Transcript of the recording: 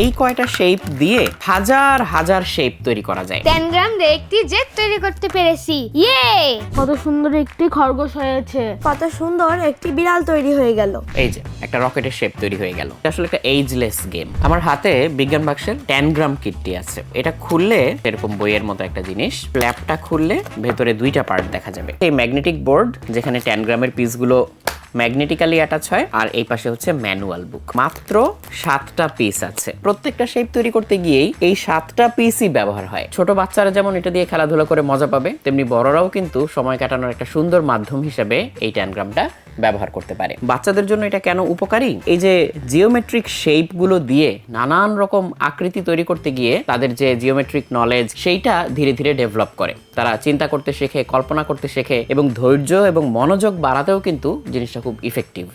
এই কয়টা শেপ দিয়ে হাজার হাজার শেপ তৈরি করা যায়। 10 গ্রাম দিয়ে একটি জেট তৈরি করতে পেরেছি। ইয়ে! কত সুন্দর একটি খরগোশ হয়েছে। কত সুন্দর একটি বিড়াল তৈরি হয়ে গেল। এই যে একটা রকেটের শেপ তৈরি হয়ে গেল। এটা আসলে একটা এইজলেস গেম। আমার হাতে বিজ্ঞান বাক্সের 10 গ্রাম কিটটি আছে। এটা খুললে এরকম বইয়ের মতো একটা জিনিস, ফ্ল্যাপটা খুললে ভেতরে দুইটা পার্ট দেখা যাবে। এই ম্যাগনেটিক বোর্ড যেখানে 10 গ্রামের পিসগুলো ম্যাগনেটিক্যালি অ্যাটাচ হয়, আর এই পাশে হচ্ছে ম্যানুয়াল বুক। মাত্র 7টা পিস আছে। প্রত্যেকটা শেপ তৈরি করতে গিয়েই এই 7টা পিসই ব্যবহার হয়। ছোট বাচ্চারা যেমন এটা দিয়ে খেলাধুলা করে মজা পাবে, তেমনি বড়রাও কিন্তু সময় কাটানোর একটা সুন্দর মাধ্যম হিসেবে এই 10 গ্রামটা ব্যবহার করতে পারে। বাচ্চাদের জন্য এটা কেন উপকারী? এই যে জিওমেট্রিক শেপ গুলো দিয়ে নানান রকম আকৃতি তৈরি করতে গিয়ে তাদের যে জিওমেট্রিক নলেজ সেইটা ধীরে ধীরে ডেভেলপ করে। তারা চিন্তা করতে শেখে, কল্পনা করতে শেখে এবং ধৈর্য এবং মনোযোগ বাড়াতেও কিন্তু জিনিসটা খুব ইফেক্টিভ।